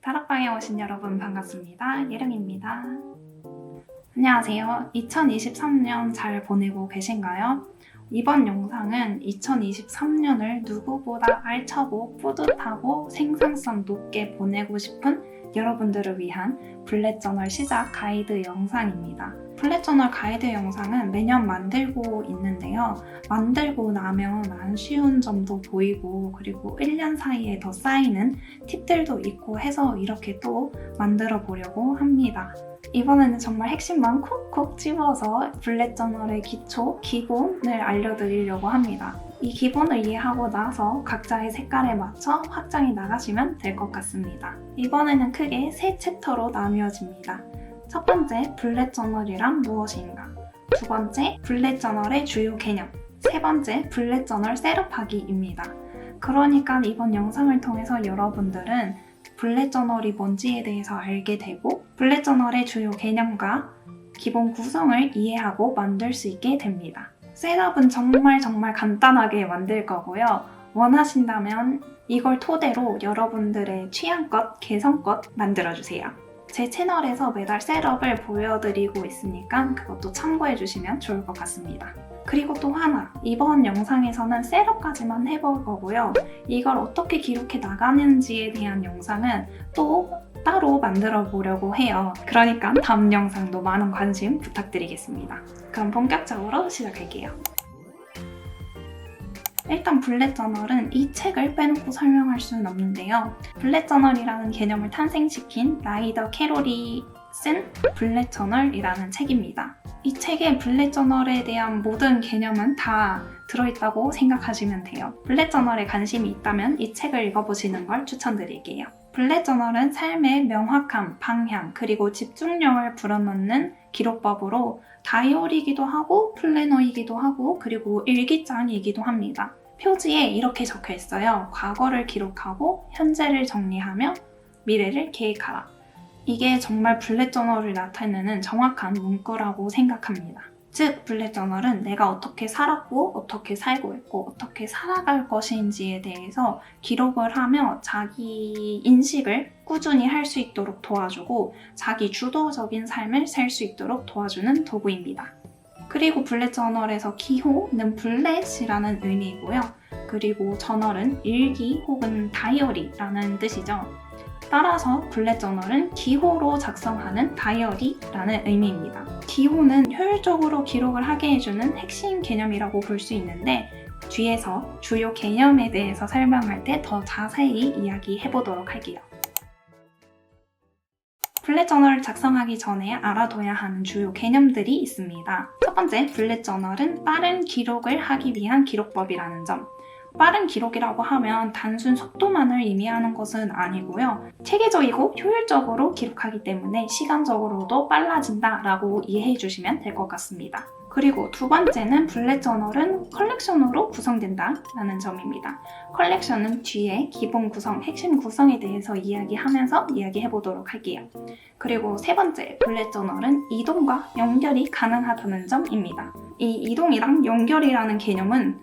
다락방에 오신 여러분 반갑습니다. 예령입니다. 안녕하세요. 2023년 잘 보내고 계신가요? 이번 영상은 2023년을 누구보다 알차고 뿌듯하고 생산성 높게 보내고 싶은 여러분들을 위한 블랙저널 시작 가이드 영상입니다. 블랙저널 가이드 영상은 매년 만들고 있는데요. 만들고 나면 안 쉬운 점도 보이고 그리고 1년 사이에 더 쌓이는 팁들도 있고 해서 이렇게 또 만들어 보려고 합니다. 이번에는 정말 핵심만 콕콕 집어서 블랙저널의 기초, 기본을 알려드리려고 합니다. 이 기본을 이해하고 나서 각자의 색깔에 맞춰 확장해 나가시면 될 것 같습니다. 이번에는 크게 세 챕터로 나뉘어집니다. 첫 번째, 블랙저널이란 무엇인가? 두 번째, 블랙저널의 주요 개념. 세 번째, 블랙저널 셋업하기입니다. 그러니까 이번 영상을 통해서 여러분들은 블랙저널이 뭔지에 대해서 알게 되고 블랙저널의 주요 개념과 기본 구성을 이해하고 만들 수 있게 됩니다. 셋업은 정말 간단하게 만들 거고요. 원하신다면 이걸 토대로 여러분들의 취향껏, 개성껏 만들어주세요. 제 채널에서 매달 셋업을 보여드리고 있으니까 그것도 참고해주시면 좋을 것 같습니다. 그리고 또 하나, 이번 영상에서는 셋업까지만 해볼 거고요. 이걸 어떻게 기록해 나가는지에 대한 영상은 또 따로 만들어 보려고 해요. 그러니까 다음 영상도 많은 관심 부탁드리겠습니다. 그럼 본격적으로 시작할게요. 일단 블랙저널은 이 책을 빼놓고 설명할 수는 없는데요. 블랙저널이라는 개념을 탄생시킨 라이더 캐롤이 쓴 블랙저널이라는 책입니다. 이 책에 블랙저널에 대한 모든 개념은 다 들어있다고 생각하시면 돼요. 블랙저널에 관심이 있다면 이 책을 읽어보시는 걸 추천드릴게요. 블랙저널은 삶의 명확함, 방향, 그리고 집중력을 불어넣는 기록법으로 다이어리이기도 하고 플래너이기도 하고 그리고 일기장이기도 합니다. 표지에 이렇게 적혀 있어요. 과거를 기록하고 현재를 정리하며 미래를 계획하라. 이게 정말 블랙저널을 나타내는 정확한 문구라고 생각합니다. 즉, 블랙저널은 내가 어떻게 살았고 어떻게 살고 있고 어떻게 살아갈 것인지에 대해서 기록을 하며 자기 인식을 꾸준히 할 수 있도록 도와주고 자기 주도적인 삶을 살 수 있도록 도와주는 도구입니다. 그리고 블랙저널에서 기호는 블랙이라는 의미이고요. 그리고 저널은 일기 혹은 다이어리라는 뜻이죠. 따라서 블랙저널은 기호로 작성하는 다이어리라는 의미입니다. 기호는 효율적으로 기록을 하게 해주는 핵심 개념이라고 볼 수 있는데 뒤에서 주요 개념에 대해서 설명할 때 더 자세히 이야기해보도록 할게요. 블랙저널을 작성하기 전에 알아둬야 하는 주요 개념들이 있습니다. 첫 번째, 블랙저널은 빠른 기록을 하기 위한 기록법이라는 점. 빠른 기록이라고 하면 단순 속도만을 의미하는 것은 아니고요. 체계적이고 효율적으로 기록하기 때문에 시간적으로도 빨라진다라고 이해해 주시면 될 것 같습니다. 그리고 두 번째는 블랙저널은 컬렉션으로 구성된다라는 점입니다. 컬렉션은 뒤에 기본 구성, 핵심 구성에 대해서 이야기하면서 이야기해 보도록 할게요. 그리고 세 번째, 블랙저널은 이동과 연결이 가능하다는 점입니다. 이 이동이랑 연결이라는 개념은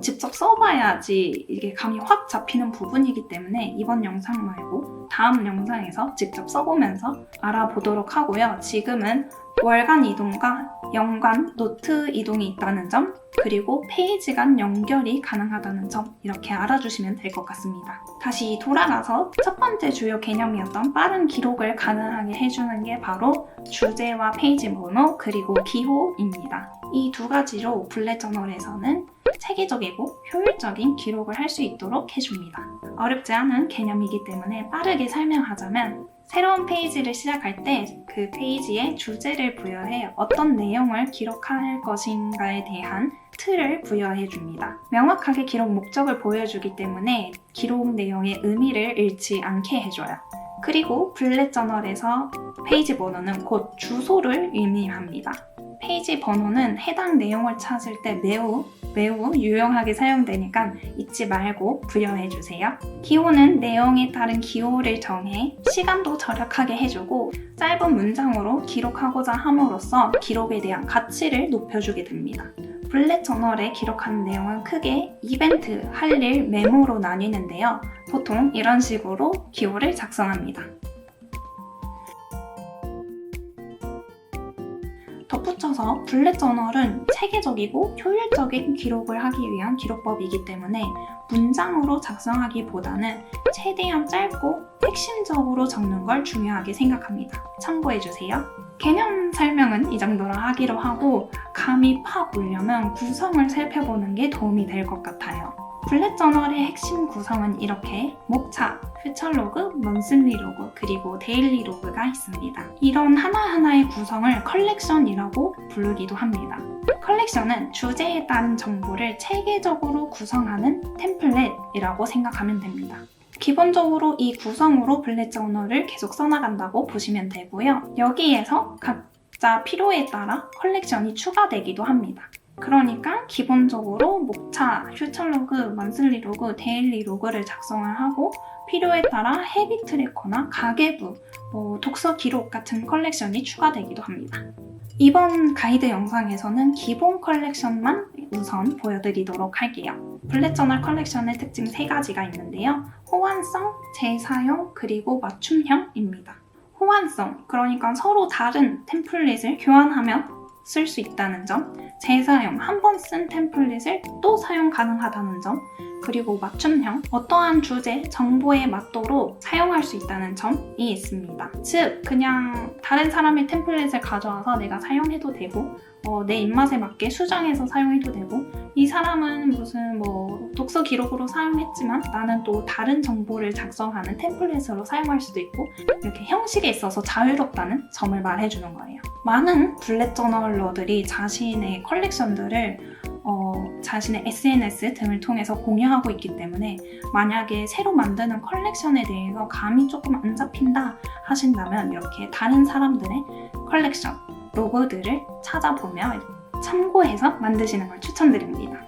직접 써봐야지 이게 감이 확 잡히는 부분이기 때문에 이번 영상 말고 다음 영상에서 직접 써보면서 알아보도록 하고요. 지금은 월간 이동과 연간 노트 이동이 있다는 점, 그리고 페이지 간 연결이 가능하다는 점 이렇게 알아주시면 될 것 같습니다. 다시 돌아가서 첫 번째 주요 개념이었던 빠른 기록을 가능하게 해주는 게 바로 주제와 페이지 번호 그리고 기호입니다. 이 두 가지로 블랙저널에서는 체계적이고 효율적인 기록을 할 수 있도록 해줍니다. 어렵지 않은 개념이기 때문에 빠르게 설명하자면 새로운 페이지를 시작할 때 그 페이지에 주제를 부여해 어떤 내용을 기록할 것인가에 대한 틀을 부여해 줍니다. 명확하게 기록 목적을 보여주기 때문에 기록 내용의 의미를 잃지 않게 해줘요. 그리고 블랙저널에서 페이지 번호는 곧 주소를 의미합니다. 페이지 번호는 해당 내용을 찾을 때 매우 유용하게 사용되니까 잊지 말고 부여해주세요. 기호는 내용에 따른 기호를 정해 시간도 절약하게 해주고 짧은 문장으로 기록하고자 함으로써 기록에 대한 가치를 높여주게 됩니다. 블렛 저널에 기록하는 내용은 크게 이벤트, 할 일, 메모로 나뉘는데요. 보통 이런 식으로 기호를 작성합니다. 덧붙여서 블렛 저널은 체계적이고 효율적인 기록을 하기 위한 기록법이기 때문에 문장으로 작성하기보다는 최대한 짧고 핵심적으로 적는 걸 중요하게 생각합니다. 참고해주세요. 개념 설명은 이 정도로 하기로 하고 감이 팍 오려면 구성을 살펴보는 게 도움이 될 것 같아요. 블렛 저널의 핵심 구성은 이렇게 목차, 퓨처 로그, 먼슬리 로그, 그리고 데일리 로그가 있습니다. 이런 하나하나의 구성을 컬렉션이라고 부르기도 합니다. 컬렉션은 주제에 따른 정보를 체계적으로 구성하는 템플릿이라고 생각하면 됩니다. 기본적으로 이 구성으로 블렛 저널을 계속 써나간다고 보시면 되고요. 여기에서 각자 필요에 따라 컬렉션이 추가되기도 합니다. 그러니까 기본적으로 목차, 퓨처 로그, 먼슬리 로그, 데일리 로그를 작성을 하고 필요에 따라 헤비 트래커나 가계부, 독서 기록 같은 컬렉션이 추가되기도 합니다. 이번 가이드 영상에서는 기본 컬렉션만 우선 보여드리도록 할게요. 블렛 저널 컬렉션의 특징 3가지가 있는데요. 호환성, 재사용, 그리고 맞춤형입니다. 호환성, 그러니까 서로 다른 템플릿을 교환하며 쓸 수 있다는 점, 재사용, 한 번 쓴 템플릿을 또 사용 가능하다는 점, 그리고 맞춤형, 어떠한 주제, 정보에 맞도록 사용할 수 있다는 점이 있습니다. 즉, 그냥 다른 사람의 템플릿을 가져와서 내가 사용해도 되고 내 입맛에 맞게 수정해서 사용해도 되고 이 사람은 무슨 독서 기록으로 사용했지만 나는 또 다른 정보를 작성하는 템플릿으로 사용할 수도 있고 이렇게 형식에 있어서 자유롭다는 점을 말해주는 거예요. 많은 블렛 저널러들이 자신의 컬렉션들을 자신의 SNS 등을 통해서 공유하고 있기 때문에 만약에 새로 만드는 컬렉션에 대해서 감이 조금 안 잡힌다 하신다면 이렇게 다른 사람들의 컬렉션, 로고들을 찾아보며 참고해서 만드시는 걸 추천드립니다.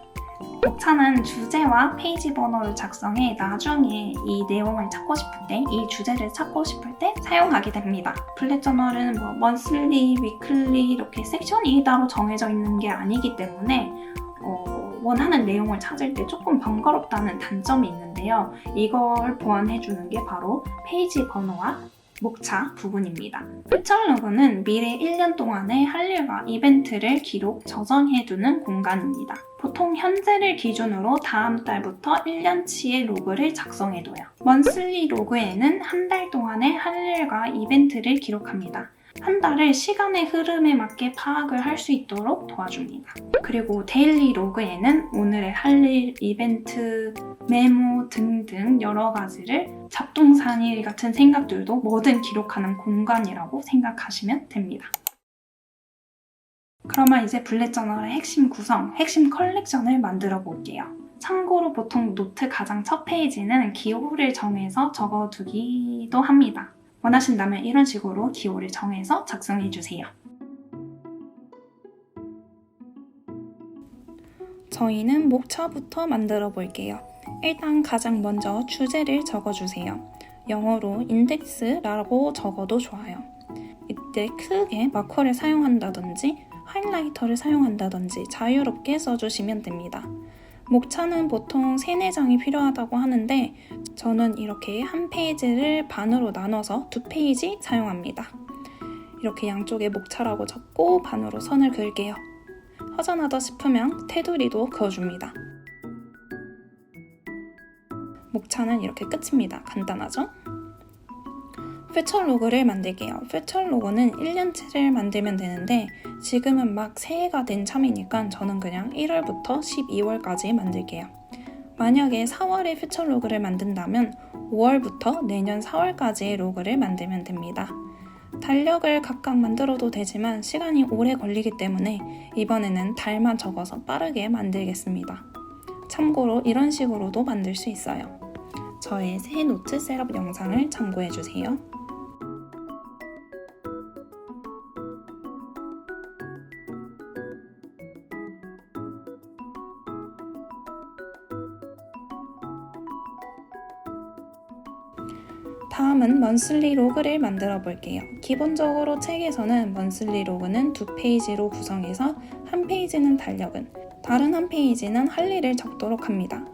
목차는 주제와 페이지 번호를 작성해 나중에 이 내용을 찾고 싶을 때, 이 주제를 찾고 싶을 때 사용하게 됩니다. 블렛 저널은 먼슬리, 위클리 이렇게 섹션이 따로 정해져 있는 게 아니기 때문에 원하는 내용을 찾을 때 조금 번거롭다는 단점이 있는데요. 이걸 보완해주는 게 바로 페이지 번호와 목차 부분입니다. 퓨처 로그는 미래 1년 동안의 할 일과 이벤트를 기록, 저장해두는 공간입니다. 보통 현재를 기준으로 다음 달부터 1년치의 로그를 작성해둬요. 먼슬리 로그에는 한 달 동안의 할 일과 이벤트를 기록합니다. 한 달을 시간의 흐름에 맞게 파악을 할 수 있도록 도와줍니다. 그리고 데일리 로그에는 오늘의 할 일, 이벤트, 메모 등등 여러 가지를 잡동사니 같은 생각들도 뭐든 기록하는 공간이라고 생각하시면 됩니다. 그러면 이제 블렛 저널의 핵심 구성, 핵심 컬렉션을 만들어 볼게요. 참고로 보통 노트 가장 첫 페이지는 기호를 정해서 적어두기도 합니다. 원하신다면 이런 식으로 기호를 정해서 작성해주세요. 저희는 목차부터 만들어 볼게요. 일단 가장 먼저 주제를 적어주세요. 영어로 인덱스라고 적어도 좋아요. 이때 크게 마커를 사용한다든지 하이라이터를 사용한다든지 자유롭게 써주시면 됩니다. 목차는 보통 3, 4장이 필요하다고 하는데 저는 이렇게 한 페이지를 반으로 나눠서 2페이지 사용합니다. 이렇게 양쪽에 목차라고 적고 반으로 선을 그을게요. 허전하다 싶으면 테두리도 그어줍니다. 목차는 이렇게 끝입니다. 간단하죠? 퓨처 로그를 만들게요. 퓨처 로그는 1년치를 만들면 되는데 지금은 막 새해가 된 참이니까 저는 그냥 1월부터 12월까지 만들게요. 만약에 4월에 퓨처 로그를 만든다면 5월부터 내년 4월까지의 로그를 만들면 됩니다. 달력을 각각 만들어도 되지만 시간이 오래 걸리기 때문에 이번에는 달만 적어서 빠르게 만들겠습니다. 참고로 이런 식으로도 만들 수 있어요. 저의 새 노트 셋업 영상을 참고해주세요. 다음은 먼슬리 로그를 만들어 볼게요. 기본적으로 책에서는 먼슬리 로그는 2페이지로 구성해서 한 페이지는 달력은, 다른 한 페이지는 할 일을 적도록 합니다.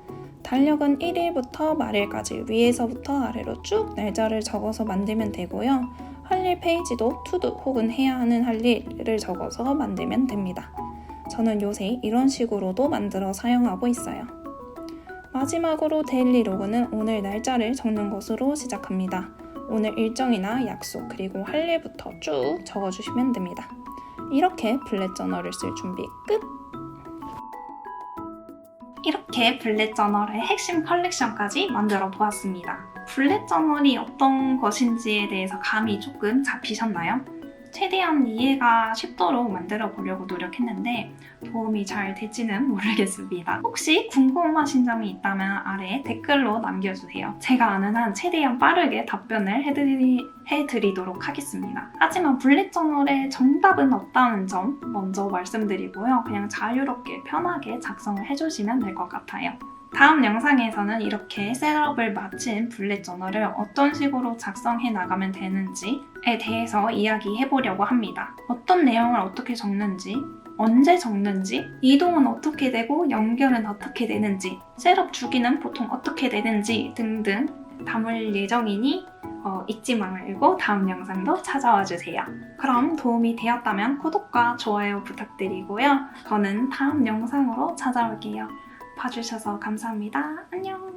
달력은 1일부터 말일까지 위에서부터 아래로 쭉 날짜를 적어서 만들면 되고요. 할 일 페이지도 투두 혹은 해야 하는 할 일을 적어서 만들면 됩니다. 저는 요새 이런 식으로도 만들어 사용하고 있어요. 마지막으로 데일리 로그는 오늘 날짜를 적는 것으로 시작합니다. 오늘 일정이나 약속 그리고 할 일부터 쭉 적어주시면 됩니다. 이렇게 블렛 저널을 쓸 준비 끝! 이렇게 블렛 저널의 핵심 컬렉션까지 만들어 보았습니다. 블렛 저널이 어떤 것인지에 대해서 감이 조금 잡히셨나요? 최대한 이해가 쉽도록 만들어 보려고 노력했는데 도움이 잘 될지는 모르겠습니다. 혹시 궁금하신 점이 있다면 아래 댓글로 남겨주세요. 제가 아는 한 최대한 빠르게 답변을 해드리도록 하겠습니다. 하지만 블렛 저널에 정답은 없다는 점 먼저 말씀드리고요. 그냥 자유롭게 편하게 작성을 해주시면 될 것 같아요. 다음 영상에서는 이렇게 셋업을 마친 블렛 저널을 어떤 식으로 작성해 나가면 되는지에 대해서 이야기해 보려고 합니다. 어떤 내용을 어떻게 적는지, 언제 적는지, 이동은 어떻게 되고 연결은 어떻게 되는지, 셋업 주기는 보통 어떻게 되는지 등등 담을 예정이니 잊지 말고 다음 영상도 찾아와 주세요. 그럼 도움이 되었다면 구독과 좋아요 부탁드리고요. 저는 다음 영상으로 찾아올게요. 봐주셔서 감사합니다. 안녕!